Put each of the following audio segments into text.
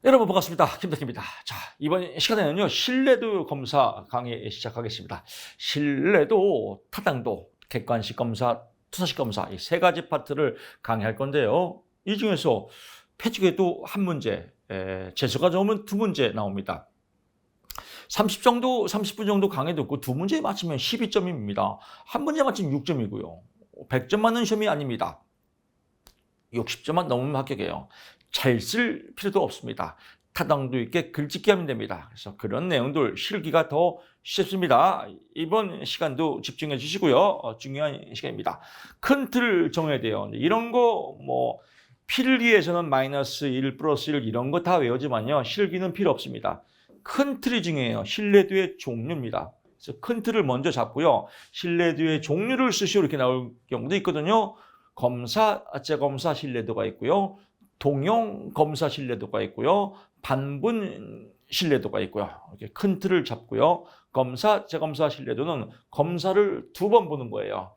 여러분 반갑습니다. 김덕기입니다. 자, 이번 시간에는요, 신뢰도 검사 강의 시작하겠습니다. 신뢰도, 타당도, 객관식 검사, 투사식 검사 이 세 가지 파트를 강의할 건데요. 이 중에서 패치에도 한 문제, 재수가 좋으면 두 문제 나옵니다. 30분 정도 강의 듣고 두 문제 맞히면 12점입니다. 한 문제 맞히면 6점이고요. 100점 맞는 시험이 아닙니다. 60점만 넘으면 합격이에요. 잘 쓸 필요도 없습니다. 타당도 있게 글짓기 하면 됩니다. 그래서 그런 내용들 실기가 더 쉽습니다. 이번 시간도 집중해 주시고요. 중요한 시간입니다. 큰 틀을 정해야 돼요. 이런 거 필기에서는 마이너스 1 플러스 1 이런 거 다 외우지만요. 실기는 필요 없습니다. 큰 틀이 중요해요. 신뢰도의 종류입니다. 그래서 큰 틀을 먼저 잡고요. 신뢰도의 종류를 쓰시오 이렇게 나올 경우도 있거든요. 검사, 재검사 신뢰도가 있고요. 동용 검사 신뢰도가 있고요. 반분 신뢰도가 있고요. 이렇게 큰 틀을 잡고요. 검사, 재검사 신뢰도는 검사를 두 번 보는 거예요.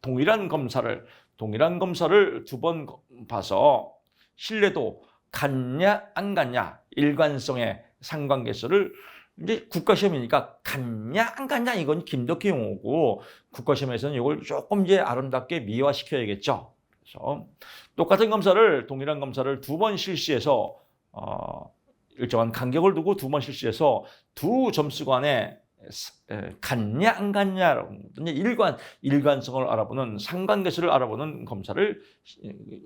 동일한 검사를 두 번 봐서 신뢰도 같냐 안 같냐 일관성의 상관계수를 이제 국가시험이니까 같냐 안 같냐 이건 김덕기 용어고 국가시험에서는 이걸 조금 이제 아름답게 미화시켜야겠죠. 그래서 똑같은 검사를 동일한 검사를 두 번 실시해서 일정한 간격을 두고 두 번 실시해서 두 점수 간에 같냐 안 같냐 일관성을 알아보는 상관계수를 알아보는 검사를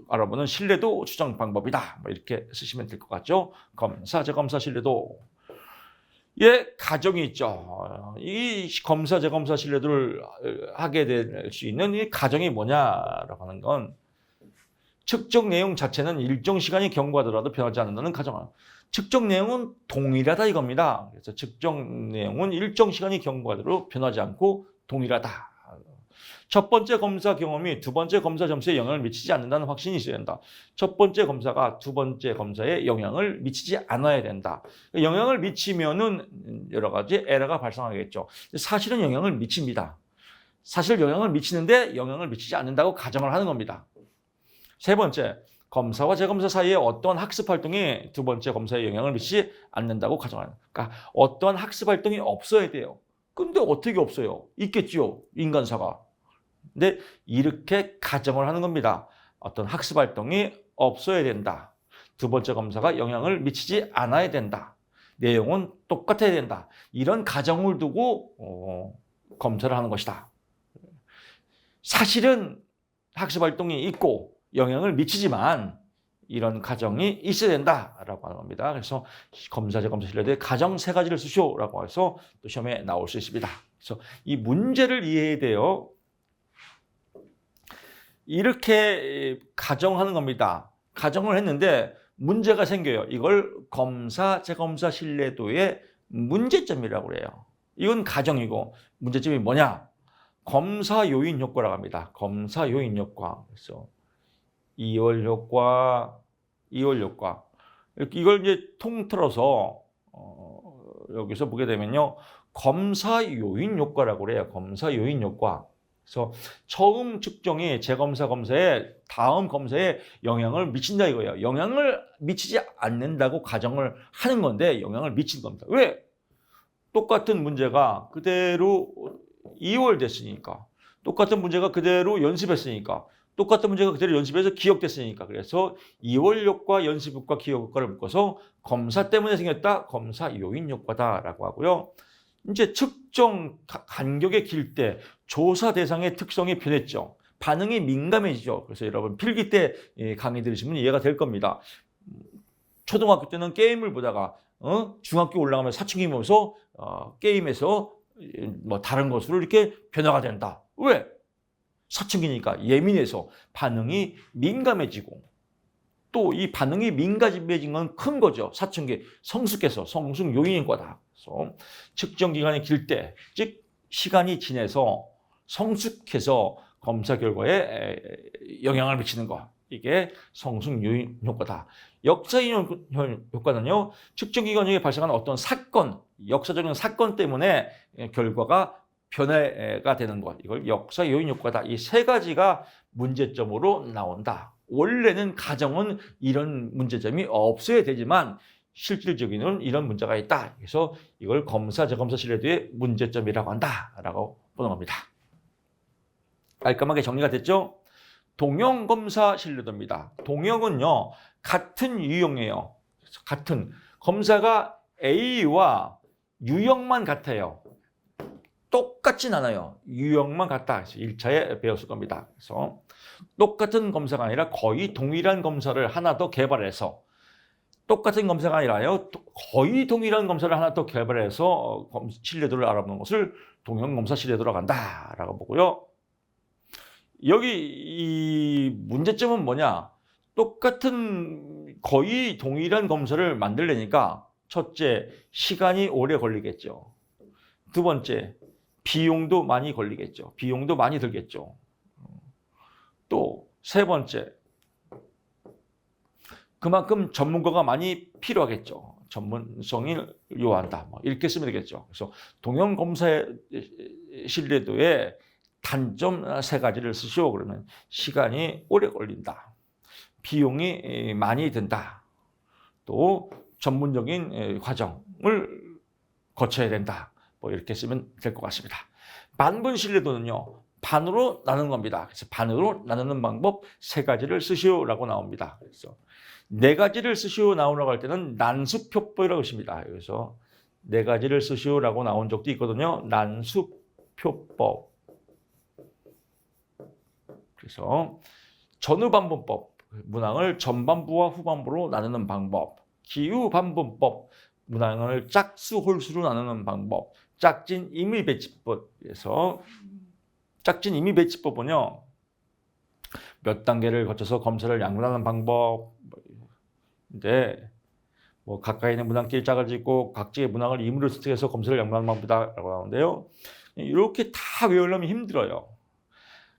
알아보는 신뢰도 추정 방법이다. 이렇게 쓰시면 될 것 같죠. 검사, 재검사 신뢰도. 가정이 있죠. 이 검사, 재검사 신뢰도를 하게 될 수 있는 이 가정이 뭐냐라고 하는 건 측정 내용 자체는 일정 시간이 경과하더라도 변하지 않는다는 가정. 측정 내용은 동일하다 이겁니다. 그래서 측정 내용은 일정 시간이 경과하더라도 변하지 않고 동일하다. 첫 번째 검사 경험이 두 번째 검사 점수에 영향을 미치지 않는다는 확신이 있어야 된다. 첫 번째 검사가 두 번째 검사에 영향을 미치지 않아야 된다. 영향을 미치면은 여러 가지 에러가 발생하겠죠. 사실은 영향을 미칩니다. 사실 영향을 미치는데 영향을 미치지 않는다고 가정을 하는 겁니다. 세 번째, 검사와 재검사 사이에 어떠한 학습 활동이 두 번째 검사에 영향을 미치지 않는다고 가정하는. 그러니까 어떠한 학습 활동이 없어야 돼요. 근데 어떻게 없어요? 있겠죠, 인간사가. 근데 이렇게 가정을 하는 겁니다. 어떤 학습 활동이 없어야 된다. 두 번째 검사가 영향을 미치지 않아야 된다. 내용은 똑같아야 된다. 이런 가정을 두고 검사를 하는 것이다. 사실은 학습 활동이 있고 영향을 미치지만 이런 가정이 있어야 된다라고 하는 겁니다. 그래서 검사, 재검사 신뢰도의 가정 세 가지를 쓰시오라고 해서 또 시험에 나올 수 있습니다. 그래서 이 문제를 이해해야 돼요. 이렇게 가정하는 겁니다. 가정을 했는데 문제가 생겨요. 이걸 검사, 재검사 신뢰도의 문제점이라고 그래요. 이건 가정이고 문제점이 뭐냐? 검사 요인 효과라고 합니다. 검사 요인 효과. 그래서 2월 효과. 이걸 이제 통틀어서 여기서 보게 되면요. 검사 요인 효과라고 그래요. 검사 요인 효과. 그래서 처음 측정이 재검사 검사에 다음 검사에 영향을 미친다 이거예요. 영향을 미치지 않는다고 가정을 하는 건데 영향을 미친 겁니다. 왜? 똑같은 문제가 그대로 2월 됐으니까. 똑같은 문제가 그대로 연습했으니까. 똑같은 문제가 그대로 연습해서 기억됐으니까. 그래서 2월 효과, 연습 효과, 기억 효과를 묶어서 검사 때문에 생겼다. 검사 요인 효과다라고 하고요. 이제 측정 간격이 길 때 조사 대상의 특성이 변했죠. 반응이 민감해지죠. 그래서 여러분 필기 때 강의 들으시면 이해가 될 겁니다. 초등학교 때는 게임을 보다가 중학교 올라가면 사춘기 보면서 게임에서 다른 것으로 이렇게 변화가 된다. 왜? 사춘기니까 예민해서 반응이 민감해지고 또 이 반응이 민감해진 건 큰 거죠. 사춘기 성숙해서 성숙 요인인 거다. 그래서 측정 기간이 길 때, 즉 시간이 지나서 성숙해서 검사 결과에 영향을 미치는 것. 이게 성숙 요인 효과다. 역사인 효과는요. 측정 기간 중에 발생하는 어떤 사건, 역사적인 사건 때문에 결과가 변화가 되는 것. 이걸 역사 요인 효과다. 이 세 가지가 문제점으로 나온다. 원래는 가정은 이런 문제점이 없어야 되지만 실질적인 이런 문제가 있다. 그래서 이걸 검사, 재검사 신뢰도의 문제점이라고 한다라고 보는 겁니다. 깔끔하게 정리가 됐죠? 동형 검사 신뢰도입니다. 동형은요, 같은 유형이에요. 같은 검사가 A와 유형만 같아요. 똑같진 않아요. 유형만 같다. 1차에 배웠을 겁니다. 그래서 똑같은 검사가 아니라 거의 동일한 검사를 하나 더 개발해서, 똑같은 검사가 아니라요, 거의 동일한 검사를 하나 더 개발해서 신뢰도를 알아보는 것을 동형 검사 신뢰도라고 한다라고 보고요. 여기 이 문제점은 뭐냐? 똑같은 거의 동일한 검사를 만들려니까 첫째, 시간이 오래 걸리겠죠. 두 번째, 비용도 많이 걸리겠죠. 비용도 많이 들겠죠. 또 세 번째, 그만큼 전문가가 많이 필요하겠죠. 전문성이 요한다. 이렇게 쓰면 되겠죠. 그래서 동형 검사의 신뢰도에 단점 3가지를 쓰시오. 그러면 시간이 오래 걸린다. 비용이 많이 든다. 또 전문적인 과정을 거쳐야 된다. 이렇게 쓰면 될 것 같습니다. 반분 신뢰도는요, 반으로 나누는 겁니다. 그래서 반으로 나누는 방법 3가지를 쓰시오라고 나옵니다. 그래서 4가지를 쓰시오 나오라고 할 때는 난수표법이라고 있습니다. 그래서 4가지를 쓰시오라고 나온 적도 있거든요. 난수표법. 그래서 전후반분법, 문항을 전반부와 후반부로 나누는 방법. 기후반분법, 문항을 짝수, 홀수로 나누는 방법. 짝진 임의배치법에서 짝진 임의배치법은요, 몇 단계를 거쳐서 검사를 양분하는 방법인데, 가까이 있는 문항끼리 짝을 짓고 각지의 문항을 임의로 선택해서 검사를 양분하는 방법이다라고 나오는데요. 이렇게 다 외우려면 힘들어요.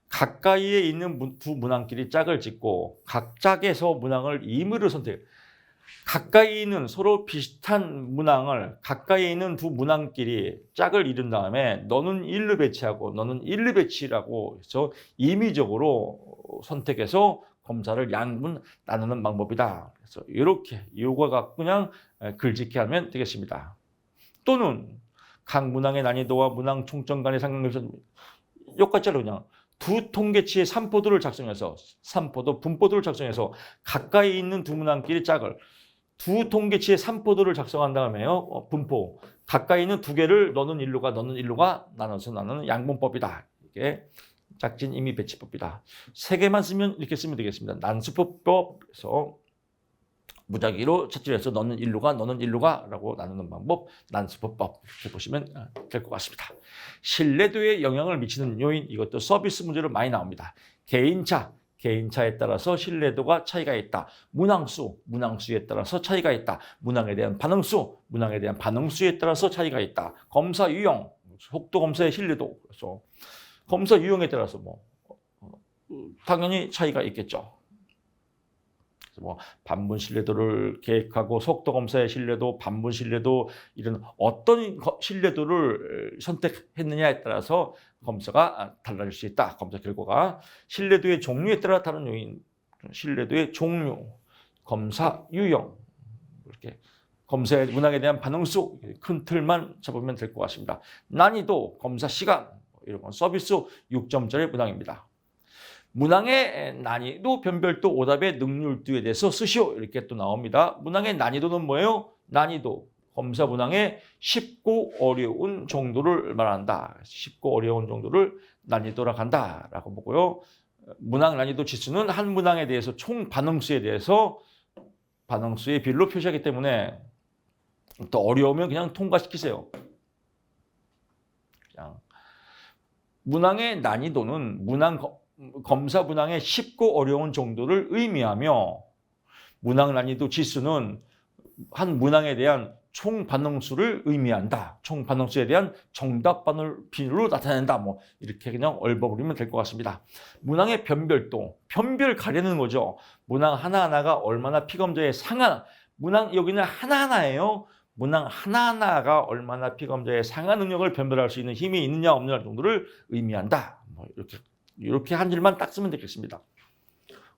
가까이에 있는 두 문항끼리 짝을 짓고 각 짝에서 문항을 임의로 선택. 가까이 있는 서로 비슷한 문항을 가까이 있는 두 문항끼리 짝을 이룬 다음에 너는 1로 배치하고 너는 1로 배치라고 해서 임의적으로 선택해서 검사를 양분 나누는 방법이다. 그래서 이렇게 이거가 갖고 그냥 글짓기 하면 되겠습니다. 또는 각 문항의 난이도와 문항 총점 간의 상관관계에서 똑같죠. 그냥 두 통계치의 산포도를 작성해서 산포도, 분포도를 작성해서 가까이 있는 두 문항끼리 짝을 두 통계치의 산포도를 작성한 다음에요. 분포. 가까이 있는 두 개를 너는 1루가 너는 1루가 나눠서 나누는 양분법이다. 이게 짝진 임의배치법이다. 3개만 쓰면 이렇게 쓰면 되겠습니다. 난수표법에서 무작위로 첫째에서 너는 1루가 너는 1루가 라고 나누는 방법, 난수표법 이렇게 보시면 될 것 같습니다. 신뢰도에 영향을 미치는 요인, 이것도 서비스 문제로 많이 나옵니다. 개인차에 따라서 신뢰도가 차이가 있다. 문항수에 따라서 차이가 있다. 문항에 대한 반응수에 따라서 차이가 있다. 검사 유형, 속도 검사의 신뢰도, 그래서 검사 유형에 따라서 당연히 차이가 있겠죠. 반분 신뢰도를 계획하고 속도 검사의 신뢰도, 반분 신뢰도, 이런 어떤 신뢰도를 선택했느냐에 따라서 검사가 달라질 수 있다. 검사 결과가 신뢰도의 종류에 따라 다른 요인, 신뢰도의 종류, 검사 유형, 이렇게 검사의 문항에 대한 반응수, 큰 틀만 잡으면 될 것 같습니다. 난이도, 검사 시간, 이런 건 서비스 6점짜리 문항입니다. 문항의 난이도, 변별도, 오답의 능률도에 대해서 쓰시오. 이렇게 또 나옵니다. 문항의 난이도는 뭐예요? 난이도. 검사 문항의 쉽고 어려운 정도를 말한다. 쉽고 어려운 정도를 난이도라고 한다라고 보고요. 문항 난이도 지수는 한 문항에 대해서 총 반응수에 대해서 반응수의 비율로 표시하기 때문에 더 어려우면 그냥 통과시키세요. 그냥 문항의 난이도는 검사 문항의 쉽고 어려운 정도를 의미하며 문항 난이도 지수는 한 문항에 대한 총 반응수를 의미한다. 총 반응수에 대한 정답 비율로 나타낸다. 이렇게 그냥 얽어버리면 될 것 같습니다. 문항의 변별도, 변별 가리는 거죠. 문항 하나하나가 얼마나 피검자에 상한, 문항 여기는 하나하나예요. 문항 하나하나가 얼마나 피검자에 상한 능력을 변별할 수 있는 힘이 있느냐 없느냐 정도를 의미한다. 이렇게 한 줄만 딱 쓰면 되겠습니다.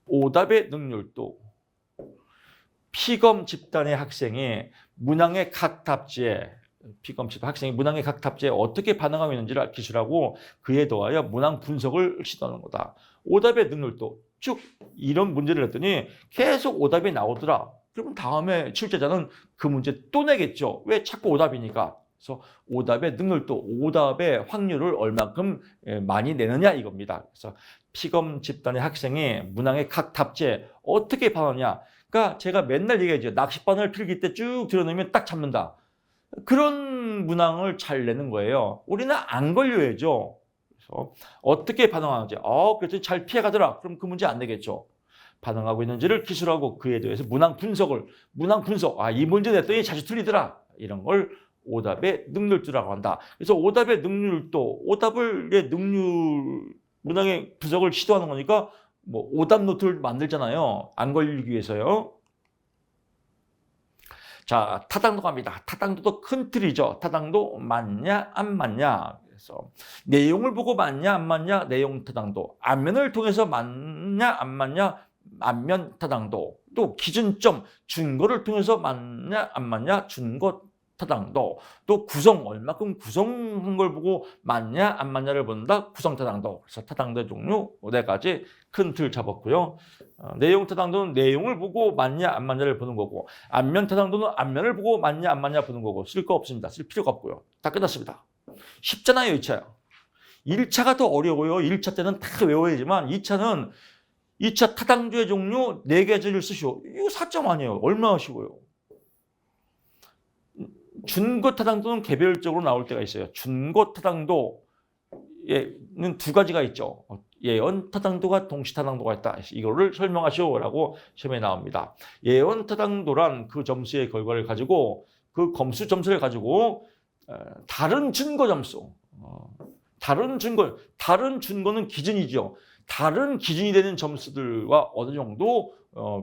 오답의 능률도, 피검 집단의 학생이 문항의 각 답지에 피검 집단 학생이 문항의 각 답지에 어떻게 반응하고 있는지를 기술하고 그에 더하여 문항 분석을 시도하는 거다. 오답의 능률도 쭉 이런 문제를 했더니 계속 오답이 나오더라. 그러면 다음에 출제자는 그 문제 또 내겠죠. 왜 자꾸 오답이니까. 그래서 오답의 능률도 오답의 확률을 얼마큼 많이 내느냐 이겁니다. 그래서 피검 집단의 학생이 문항의 각 답지에 어떻게 반응하냐. 그러니까 제가 맨날 얘기하죠. 낚싯바늘 필기 때 쭉 들어놓으면 딱 잡는다. 그런 문항을 잘 내는 거예요. 우리는 안 걸려야죠. 그래서 어떻게 반응하는지. 그랬더니 잘 피해가더라. 그럼 그 문제 안 되겠죠. 반응하고 있는지를 기술하고 그에 대해서 문항 분석. 이 문제 냈더니 자주 틀리더라. 이런 걸 오답의 능률도라고 한다. 그래서 오답의 능률도, 문항의 분석을 시도하는 거니까 뭐 오답 노트를 만들잖아요. 안 걸리기 위해서요. 자, 타당도 갑니다. 타당도도 큰 틀이죠. 타당도 맞냐 안 맞냐. 그래서 내용을 보고 맞냐 안 맞냐 내용 타당도. 안면을 통해서 맞냐 안 맞냐 안면 타당도. 또 기준점 준거를 통해서 맞냐 안 맞냐 준거 타당도. 또 구성 얼마큼 구성한 걸 보고 맞냐 안 맞냐를 본다. 구성 타당도. 그래서 타당도의 종류 4가지 큰 틀 잡았고요. 내용 타당도는 내용을 보고 맞냐 안 맞냐를 보는 거고, 안면 타당도는 안면을 보고 맞냐 안 맞냐 보는 거고, 쓸 거 없습니다. 쓸 필요가 없고요. 다 끝났습니다. 쉽잖아요, 2차요. 1차가 더 어려워요. 1차 때는 다 외워야지만 2차는 2차 타당도의 종류 4가지를 쓰시오. 이거 4점 아니에요. 얼마나 쉬워요. 준거 타당도는 개별적으로 나올 때가 있어요. 준거 타당도에는 2가지가 있죠. 예언 타당도가 동시 타당도가 있다. 이거를 설명하시오라고 시험에 나옵니다. 예언 타당도란 그 점수의 결과를 가지고 그 검수 점수를 가지고 다른 준거 점수, 다른 준거는 기준이죠. 다른 기준이 되는 점수들과 어느 정도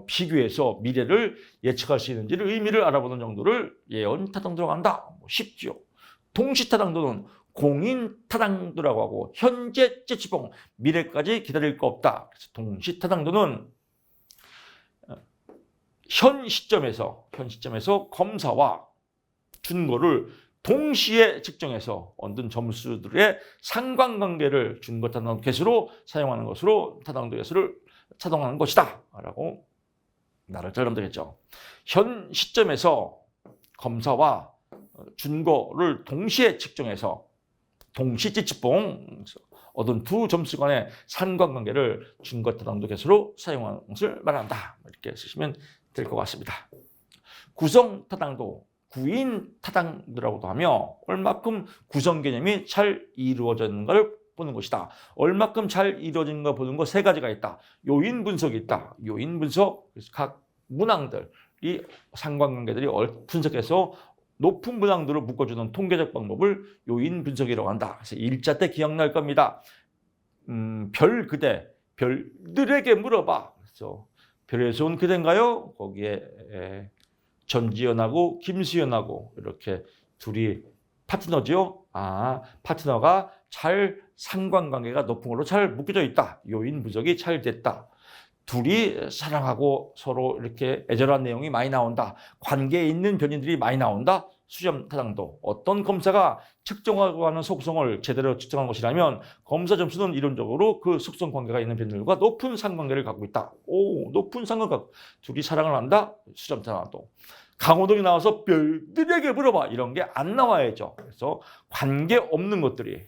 비교해서 미래를 예측할 수 있는지를 의미를 알아보는 정도를 예언 타당도라고 한다. 쉽죠. 동시 타당도는 공인 타당도라고 하고 현재 찌찌뽕 미래까지 기다릴 거 없다. 그래서 동시 타당도는 현 시점에서 검사와 준거를 동시에 측정해서 얻은 점수들의 상관관계를 준거 타당도 개수로 사용하는 것으로 타당도 개수를 차동하는 것이다 라고 나를 잘하면 되겠죠. 현 시점에서 검사와 준거를 동시에 측정해서 동시찌찌뽕 얻은 2점수 간의 상관관계를 준거 타당도 개수로 사용하는 것을 말한다. 이렇게 쓰시면 될 것 같습니다. 구성 타당도, 구인 타당도라고도 하며 얼마큼 구성 개념이 잘 이루어졌는가를 보는 것이다. 얼마큼 잘 이루어진가 보는 거 3가지가 있다. 요인 분석이 있다. 요인 분석, 그래서 각 문항들이 상관관계들이 분석해서 높은 문항들을 묶어주는 통계적 방법을 요인 분석이라고 한다. 그래서 1차 때 기억날 겁니다. 별들에게 물어봐. 그래서 별에서 온 그대인가요? 거기에 전지현하고 김수현하고 이렇게 둘이 파트너죠. 파트너가 잘 상관관계가 높은 걸로 잘 묶여져 있다. 요인 분석이 잘 됐다. 둘이 사랑하고 서로 이렇게 애절한 내용이 많이 나온다. 관계에 있는 변인들이 많이 나온다. 수점 타당도. 어떤 검사가 측정하고 하는 속성을 제대로 측정한 것이라면 검사 점수는 이론적으로 그 속성 관계가 있는 변인들과 높은 상관관계를 갖고 있다. 높은 상관관계. 둘이 사랑을 한다. 수점 타당도. 강호동이 나와서 별들에게 물어봐. 이런 게 안 나와야죠. 그래서 관계가 없는 것들이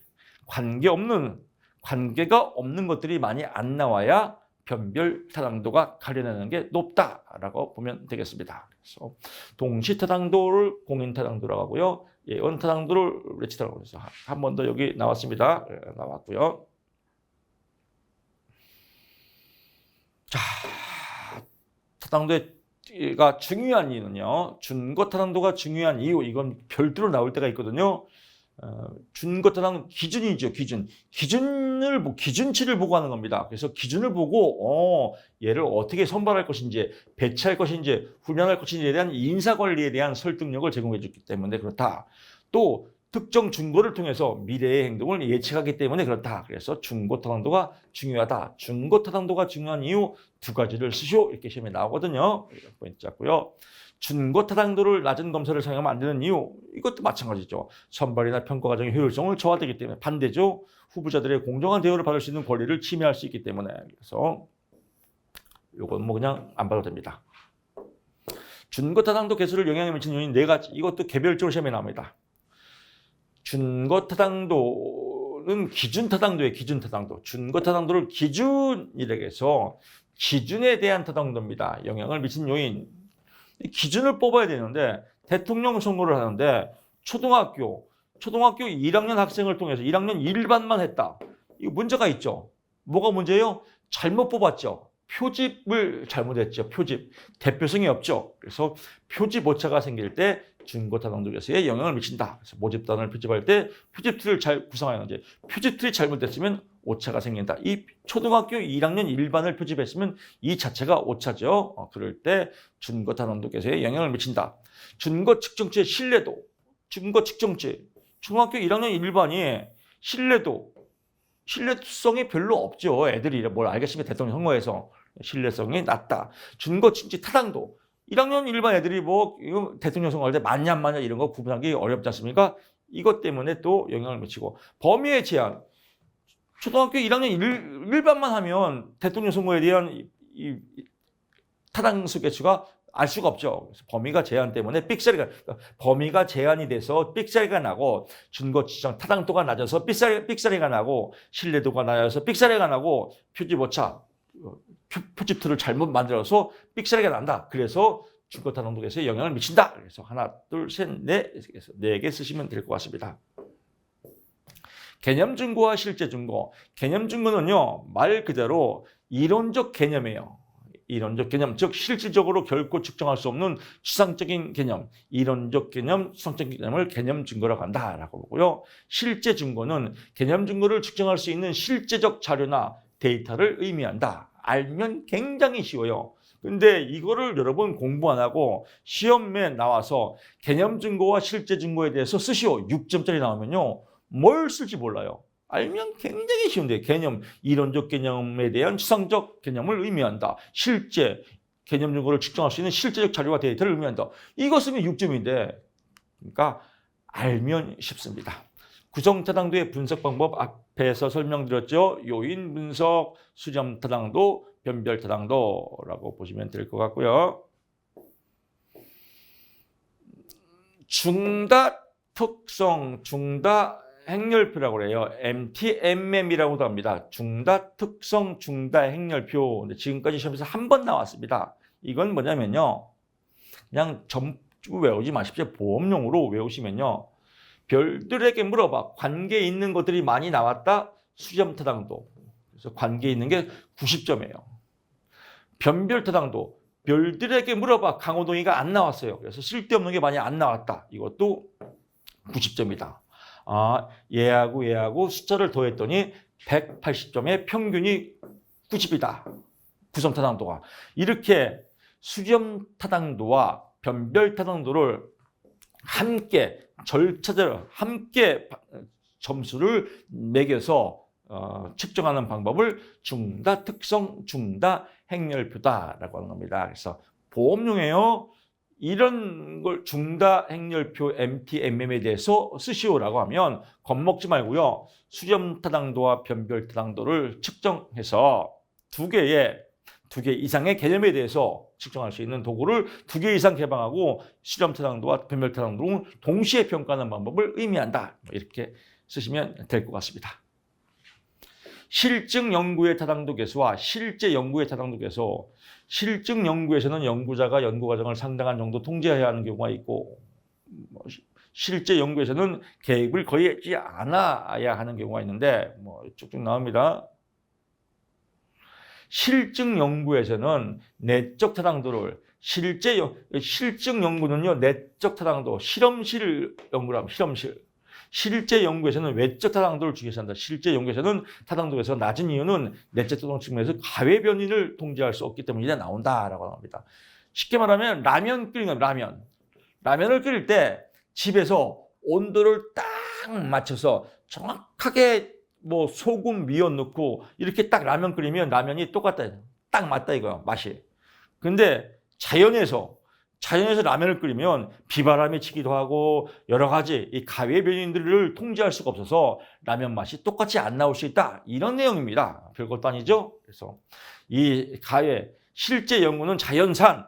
많이 안 나와야 변별 타당도가 가려내는 게 높다라고 보면 되겠습니다. 그래서 동시 타당도를 공인 타당도라고 하고요. 예언 타당도를 외치 타당도. 그래서 한 번 더 여기 나왔습니다. 나왔고요. 자, 타당도가 중요한 이유는요. 준거 타당도가 중요한 이유, 이건 별도로 나올 때가 있거든요. 준거 타당도 기준이죠. 기준치를 보고 하는 겁니다. 그래서 기준을 보고 얘를 어떻게 선발할 것인지, 배치할 것인지, 훈련할 것인지에 대한 인사관리에 대한 설득력을 제공해 줬기 때문에 그렇다. 또 특정 증거를 통해서 미래의 행동을 예측하기 때문에 그렇다. 그래서 중고 타당도가 중요하다. 중고 타당도가 중요한 이유 두 가지를 쓰시오. 이렇게 시험에 나오거든요. 포인트 잡고요. 중고 타당도를 낮은 검사를 사용하면 안 되는 이유 이것도 마찬가지죠. 선발이나 평가 과정의 효율성을 저하되기 때문에 반대죠. 후보자들의 공정한 대우를 받을 수 있는 권리를 침해할 수 있기 때문에 그래서 이건 뭐 그냥 안 봐도 됩니다. 중고 타당도 개수를 영향을 미치는 요인 네 가지 이것도 개별적으로 시험에 나옵니다. 준거 타당도는 기준 타당도예요. 기준 타당도. 준거 타당도를 기준이라고 해서 기준에 대한 타당도입니다. 영향을 미친 요인. 기준을 뽑아야 되는데 대통령 선거를 하는데 초등학교 1학년 학생을 통해서 1학년 일반만 했다. 이거 문제가 있죠. 뭐가 문제예요? 잘못 뽑았죠. 표집을 잘못했죠. 표집. 대표성이 없죠. 그래서 표집 오차가 생길 때 준거 타당도 개수에 영향을 미친다. 그래서 모집단을 표집할 때 표집틀을 잘 구성하는지 표집틀이 잘못됐으면 오차가 생긴다. 이 초등학교 1학년 일반을 표집했으면 이 자체가 오차죠. 그럴 때 준거 타당도 개수에 영향을 미친다. 준거 측정치의 신뢰도. 준거 측정치. 초등학교 1학년 일반이 신뢰성이 별로 없죠. 애들이 뭘 알겠습니까? 대통령 선거에서 신뢰성이 낮다. 준거 측정치 타당도. 1학년 일반 애들이 뭐 이거 대통령 선거할 때 맞냐 안 맞냐 이런 거 구분하기 어렵지 않습니까? 이것 때문에 또 영향을 미치고 범위의 제한. 초등학교 1학년 일반만 하면 대통령 선거에 대한 이 타당수 개수가 알 수가 없죠. 그래서 범위가 제한 때문에 범위가 제한이 돼서 삑사리가 나고 준거 지정 타당도가 낮아서 삑사리가 나고 신뢰도가 낮아서 삑사리가 나고 표집 오차 표집틀을 잘못 만들어서 삑사리가 난다. 그래서 준거 타당도 개수에 영향을 미친다. 그래서 하나, 둘, 셋, 넷, 네 개 쓰시면 될 것 같습니다. 개념 증거와 실제 증거. 개념 증거는요, 말 그대로 이론적 개념이에요. 이론적 개념, 즉 실질적으로 결코 측정할 수 없는 추상적인 개념, 이론적 개념, 추상적인 개념을 개념 증거라고 한다라고 보고요. 실제 증거는 개념 증거를 측정할 수 있는 실제적 자료나 데이터를 의미한다. 알면 굉장히 쉬워요. 근데 이거를 여러분 공부 안 하고 시험에 나와서 개념 증거와 실제 증거에 대해서 쓰시오. 6점짜리 나오면요. 뭘 쓸지 몰라요. 알면 굉장히 쉬운데 개념, 이론적 개념에 대한 추상적 개념을 의미한다. 실제 개념 증거를 측정할 수 있는 실제적 자료와 데이터를 의미한다. 이거 쓰면 6점인데 그러니까 알면 쉽습니다. 구성타당도의 분석 방법 앞에서 설명드렸죠. 요인 분석, 수렴 타당도, 변별 타당도라고 보시면 될 것 같고요. 중다 특성, 중다 행렬표라고 그래요. MTMM이라고도 합니다. 중다 특성, 중다 행렬표. 지금까지 시험에서 한 번 나왔습니다. 이건 뭐냐면요. 그냥 전부 외우지 마십시오. 보험용으로 외우시면요. 별들에게 물어봐. 관계 있는 것들이 많이 나왔다. 수렴 타당도. 그래서 관계 있는 게 90점이에요. 변별 타당도. 별들에게 물어봐. 강호동이가 안 나왔어요. 그래서 쓸데없는 게 많이 안 나왔다. 이것도 90점이다. 아, 얘하고 숫자를 더했더니 180점의 평균이 90이다. 구성 타당도가. 이렇게 수렴 타당도와 변별 타당도를 함께 절차대로 함께 점수를 매겨서 측정하는 방법을 중다 특성, 중다 행렬표다라고 하는 겁니다. 그래서 보험용이에요. 이런 걸 중다 행렬표 MTMM에 대해서 쓰시오라고 하면 겁먹지 말고요. 수렴 타당도와 변별 타당도를 측정해서 두 개 이상의 개념에 대해서 측정할 수 있는 도구를 2개 이상 개방하고 수렴 타당도와 변별 타당도를 동시에 평가하는 방법을 의미한다. 이렇게 쓰시면 될 것 같습니다. 실증 연구의 타당도 개수와 실제 연구의 타당도 개수. 실증 연구에서는 연구자가 연구 과정을 상당한 정도 통제해야 하는 경우가 있고 실제 연구에서는 개입을 거의 하지 않아야 하는 경우가 있는데 쭉쭉 나옵니다. 실증 연구에서는 내적 타당도를 실증 연구는요 내적 타당도 실험실 연구라면 실제 연구에서는 외적 타당도를 중요시 한다. 실제 연구에서는 타당도에서 낮은 이유는 내적 타당도 측면에서 가외 변이를 통제할 수 없기 때문에 나온다라고 합니다. 쉽게 말하면 라면 끓이는 라면을 끓일 때 집에서 온도를 딱 딱 맞춰서 정확하게 뭐 소금 미원 넣고 이렇게 딱 라면 끓이면 라면이 똑같다. 딱 맞다 이거야, 맛이. 근데 자연에서 라면을 끓이면 비바람이 치기도 하고 여러 가지 이 가외 변인들을 통제할 수가 없어서 라면 맛이 똑같이 안 나올 수 있다. 이런 내용입니다. 별것도 아니죠. 그래서 이 가외 실제 연구는 자연산,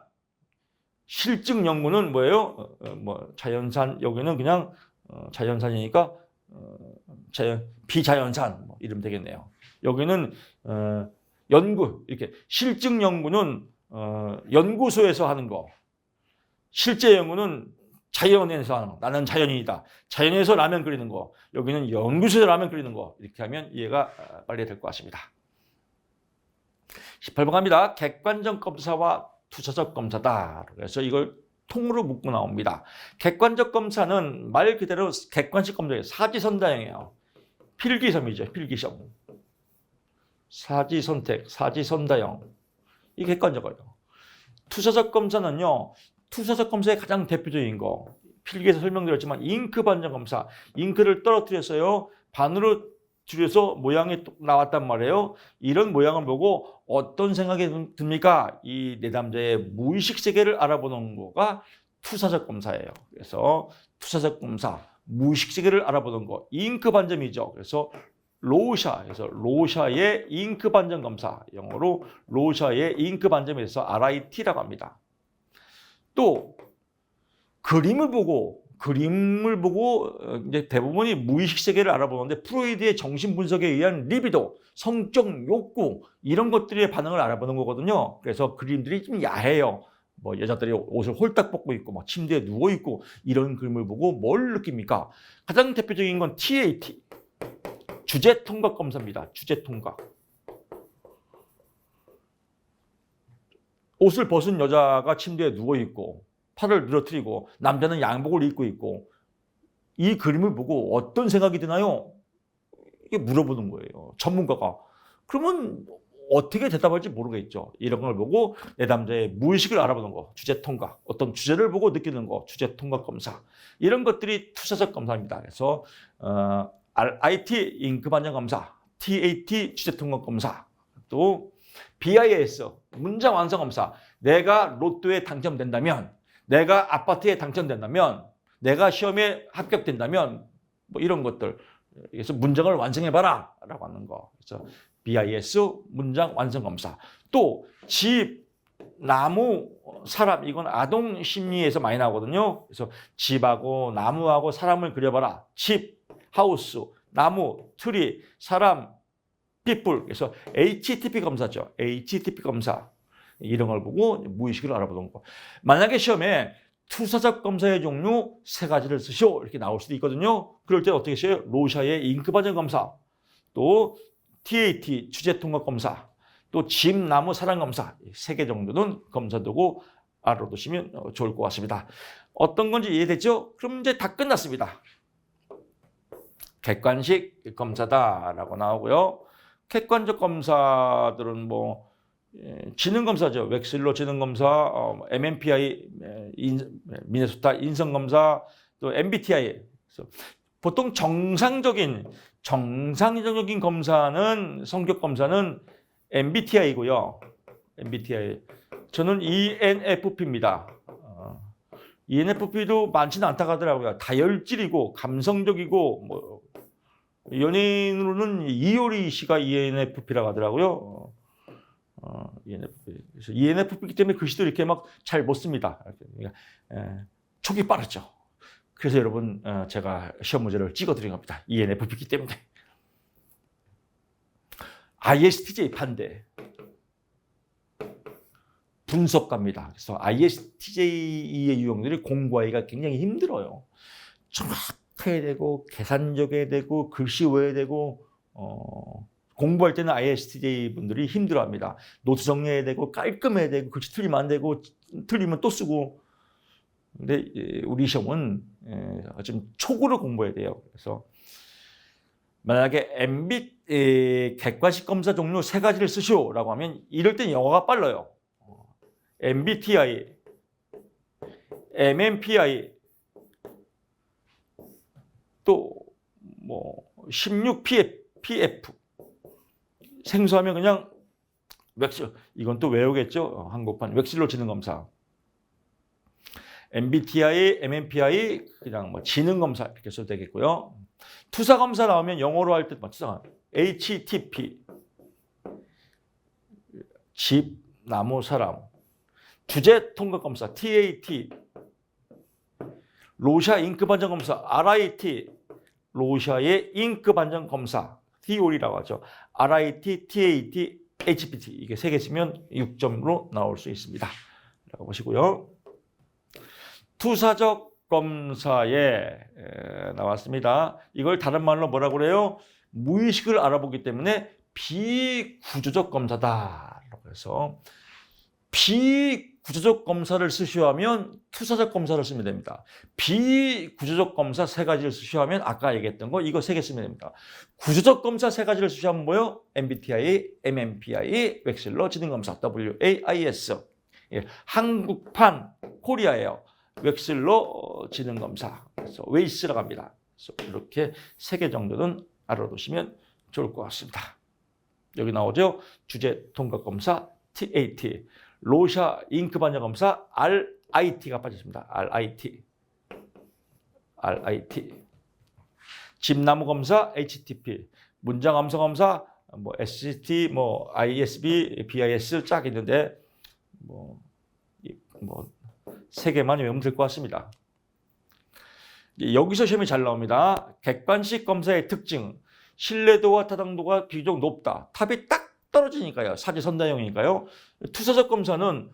실증 연구는 뭐예요? 뭐 자연산 여기는 그냥 자연산이니까 비자연산 뭐 이러면 되겠네요. 여기는 연구 이렇게 실증 연구는 연구소에서 하는 거. 실제 연구는 자연에서 하는 거. 나는 자연인이다. 자연에서 라면 끓이는 거. 여기는 연구소에서 라면 끓이는 거. 이렇게 하면 이해가 빨리 될 것 같습니다. 18번 갑니다. 객관적 검사와 투사적 검사다. 그래서 이걸 통으로 묶고 나옵니다. 객관적 검사는 말 그대로 객관식 검사예요. 사지선다형이에요. 필기시험이죠. 필기시험. 사지선택, 사지선다형. 이게 객관적이에요. 투사적 검사는요. 투사적 검사의 가장 대표적인 거. 필기에서 설명드렸지만 잉크 반전 검사. 잉크를 떨어뜨렸어요. 반으로 줄여서 모양이 나왔단 말이에요. 이런 모양을 보고 어떤 생각이 듭니까? 이 내담자의 무의식 세계를 알아보는 거가 투사적 검사예요. 그래서 투사적 검사, 무의식 세계를 알아보는 거. 잉크 반점이죠. 그래서 로샤에서 로샤의 잉크 반점 검사. 영어로 로샤의 잉크 반점에서 RIT라고 합니다. 또 그림을 보고 이제 대부분이 무의식 세계를 알아보는데 프로이드의 정신 분석에 의한 리비도, 성적 욕구 이런 것들의 반응을 알아보는 거거든요. 그래서 그림들이 좀 야해요. 뭐 여자들이 옷을 홀딱 벗고 있고 막 침대에 누워 있고 이런 그림을 보고 뭘 느낍니까? 가장 대표적인 건 TAT, 주제 통각 검사입니다. 주제 통각. 옷을 벗은 여자가 침대에 누워 있고 팔을 늘어뜨리고 남자는 양복을 입고 있고 이 그림을 보고 어떤 생각이 드나요? 이게 물어보는 거예요. 전문가가. 그러면 어떻게 대답할지 모르겠죠. 이런 걸 보고 내담자의 무의식을 알아보는 거. 주제 통각. 어떤 주제를 보고 느끼는 거. 주제 통각 검사. 이런 것들이 투사적 검사입니다. 그래서 RIT 잉크 반전 검사, TAT 주제 통각 검사, 또 BIS 문장 완성 검사. 내가 로또에 당첨된다면, 내가 아파트에 당첨된다면, 내가 시험에 합격된다면 뭐 이런 것들. 그래서 문장을 완성해봐라 라고 하는 거. 그래서 BIS 문장 완성 검사. 또 집, 나무, 사람. 이건 아동 심리에서 많이 나오거든요. 그래서 집하고 나무하고 사람을 그려봐라. 집, 하우스, 나무, 트리, 사람, people. 그래서 HTTP 검사죠. HTTP 검사. 이런 걸 보고 무의식을 알아보는 거. 만약에 시험에 투사적 검사의 종류 3가지를 쓰시오 이렇게 나올 수도 있거든요. 그럴 때 어떻게 써요? 로샤의 잉크 반전 검사, 또 TAT 주제 통각 검사, 또 집, 나무, 사람 검사 3개 정도는 검사도고 알아두시면 좋을 것 같습니다. 어떤 건지 이해됐죠? 그럼 이제 다 끝났습니다. 객관식 검사다라고 나오고요. 객관적 검사들은 뭐 지능검사죠. 웩슬러 지능검사, MMPI, 미네소타 인성검사, 또 MBTI. 그래서 보통 정상적인 검사는, 성격검사는 MBTI고요. MBTI. 저는 ENFP입니다. ENFP도 많지는 않다고 하더라고요. 다혈질이고, 감성적이고, 뭐, 연예인으로는 이효리 씨가 ENFP라고 하더라고요. ENFP. 그래서 ENFP이기 때문에 글씨도 이렇게 막 잘 못 씁니다. 촉이 빠르죠. 그래서 여러분 제가 시험 문제를 찍어드린 겁니다. ENFP이기 때문에. ISTJ 반대. 분석가입니다. 그래서 ISTJ의 유형들이 공부하기가 굉장히 힘들어요. 정확해야 되고 계산적이어야 되고 글씨 외워야 되고 공부할 때는 ISTJ 분들이 힘들어합니다. 노트 정리해야 되고 깔끔해야 되고 글씨 틀리면 안 되고 틀리면 또 쓰고. 근데 우리 시험은 좀 촉으로 공부해야 돼요. 그래서 만약에 객관식 검사 종류 3가지를 쓰시오라고 하면 이럴 땐 영어가 빨라요. MBTI, MMPI, 또 뭐 16PF 생소하면 그냥 웩실, 이건 또 외우겠죠. 한국판 웩실로 지능 검사. MBTI, MMPI 그냥 뭐 지능 검사 이렇게 써도 되겠고요. 투사 검사 나오면 영어로 할 때 뭐 투사 HTP 집, 나무, 사람. 주제 통과 검사 TAT. 로샤 잉크 반전 검사 RIT. 로샤의 잉크 반전 검사 TOR이라고 하죠. RIT, TAT, HPT 이게 3개 쓰면 6점으로 나올 수 있습니다. 라고 보시고요. 투사적 검사에 나왔습니다. 이걸 다른 말로 뭐라고 그래요? 무의식을 알아보기 때문에 비구조적 검사다. 라고 해서 비구조적 검사를 쓰시하면 투사적 검사를 쓰면 됩니다. 비구조적 검사 3가지를 쓰시하면 아까 얘기했던 거 이거 3개 쓰면 됩니다. 구조적 검사 3가지를 쓰시하면 뭐요? MBTI, MMPI, 웩실러 지능검사 WAIS. 예, 한국판 코리아예요. 웩실러 지능검사. 그래서 웨이스라고 합니다. 그래서 이렇게 3개 정도는 알아두시면 좋을 것 같습니다. 여기 나오죠? 주제 통과 검사 TAT. 로샤 잉크 반전 검사 RIT가 빠졌습니다. RIT. 집나무 검사 HTP. 문장 암성 검사 뭐 SCT 뭐 ISB, BIS 쫙 있는데 뭐 3개만 외우면 될 것 같습니다. 여기서 시험이 잘 나옵니다. 객관식 검사의 특징. 신뢰도와 타당도가 비교적 높다. 답이 딱 떨어지니까요. 사지선다형이니까요. 투사적 검사는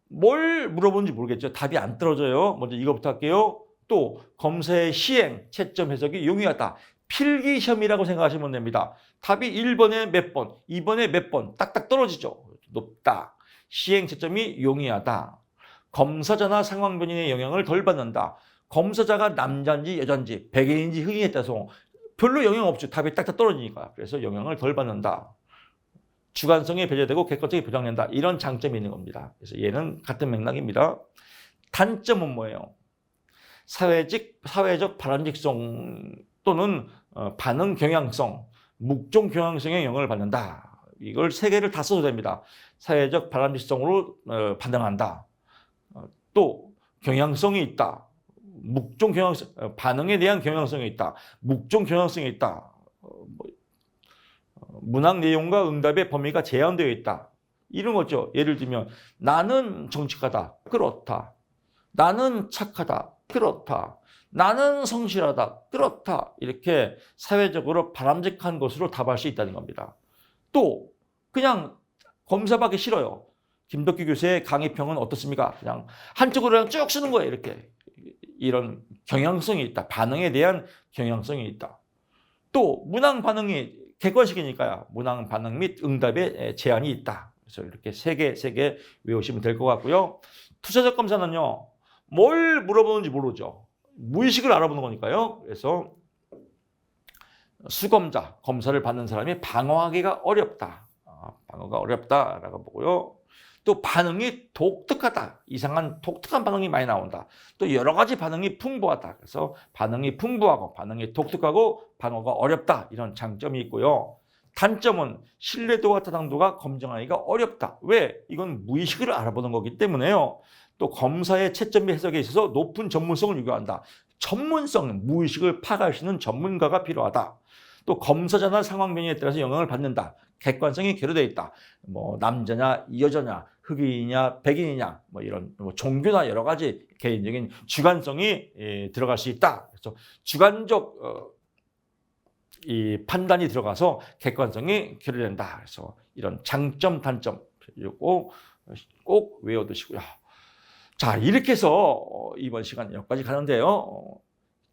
뭘 물어보는지 모르겠죠. 답이 안 떨어져요. 먼저 이거부터 할게요. 또 검사의 시행, 채점 해석이 용이하다. 필기시험이라고 생각하시면 됩니다. 답이 1번에 몇 번, 2번에 몇 번 딱딱 떨어지죠. 높다. 시행 채점이 용이하다. 검사자나 상황 변인의 영향을 덜 받는다. 검사자가 남자인지 여자인지 백인인지 흑인에 따라서 별로 영향 없죠. 답이 딱딱 떨어지니까. 그래서 영향을 덜 받는다. 주관성이 배제되고 객관성이 보장된다. 이런 장점이 있는 겁니다. 그래서 얘는 같은 맥락입니다. 단점은 뭐예요? 사회적 바람직성 또는 반응 경향성, 묵종 경향성에 영향을 받는다. 이걸 3개를 다 써도 됩니다. 사회적 바람직성으로 반응한다. 또 경향성이 있다. 묵종 경향성, 반응에 대한 경향성이 있다. 묵종 경향성이 있다. 문학 내용과 응답의 범위가 제한되어 있다. 이런 거죠. 예를 들면 나는 정직하다. 그렇다. 나는 착하다. 그렇다. 나는 성실하다. 그렇다. 이렇게 사회적으로 바람직한 것으로 답할 수 있다는 겁니다. 또 그냥 검사받기 싫어요. 김덕기 교수의 강의평은 어떻습니까? 그냥 한쪽으로 그냥 쭉 쓰는 거예요. 이렇게. 이런 경향성이 있다. 반응에 대한 경향성이 있다. 또 문항 반응이 객관식이니까요. 문항 반응 및 응답에 제한이 있다. 그래서 이렇게 3개 외우시면 될 것 같고요. 투사적 검사는요. 뭘 물어보는지 모르죠. 무의식을 알아보는 거니까요. 그래서 수검자, 검사를 받는 사람이 방어하기가 어렵다. 방어가 어렵다라고 보고요. 또 반응이 독특하다. 이상한 독특한 반응이 많이 나온다. 또 여러 가지 반응이 풍부하다. 그래서 반응이 풍부하고 반응이 독특하고 방어가 어렵다. 이런 장점이 있고요. 단점은 신뢰도와 타당도가 검증하기가 어렵다. 왜? 이건 무의식을 알아보는 거기 때문에요. 또 검사의 채점 해석에 있어서 높은 전문성을 요구한다. 전문성, 무의식을 파악할 수 있는 전문가가 필요하다. 또 검사자나 상황 변이에 따라서 영향을 받는다. 객관성이 결여되어 있다. 뭐 남자냐 여자냐 흑인이냐 백인이냐 뭐 이런 종교나 여러 가지 개인적인 주관성이 들어갈 수 있다. 그래서 주관적 이 판단이 들어가서 객관성이 결여된다. 그래서 이런 장점 단점 이거 꼭 외워두시고요. 자 이렇게 해서 이번 시간 여기까지 가는데요.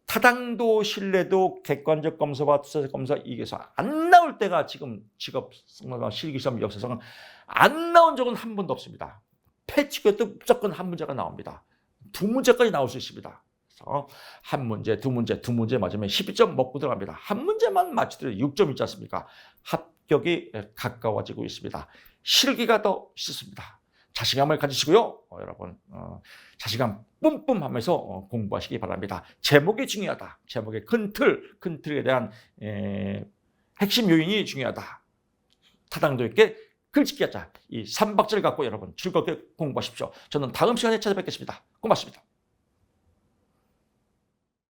타당도, 신뢰도, 객관적 검사와 투사적 검사 이게서 안 나올 때가 지금 직업성과 실기시험 역사상 안 나온 적은 한 번도 없습니다. 패치교도 무조건 한 문제가 나옵니다. 2문제까지 나올 수 있습니다. 그래서 한 문제, 두 문제 맞으면 12점 먹고 들어갑니다. 한 문제만 맞추더라도 6점 있지 않습니까? 합격이 가까워지고 있습니다. 실기가 더 쉽습니다. 자신감을 가지시고요. 여러분 자신감 뿜뿜 하면서 공부하시기 바랍니다. 제목이 중요하다. 제목의 큰 틀에 대한 핵심 요인이 중요하다. 타당도 있게 글짓기 하자. 이 3박자를 갖고 여러분 즐겁게 공부하십시오. 저는 다음 시간에 찾아뵙겠습니다. 고맙습니다.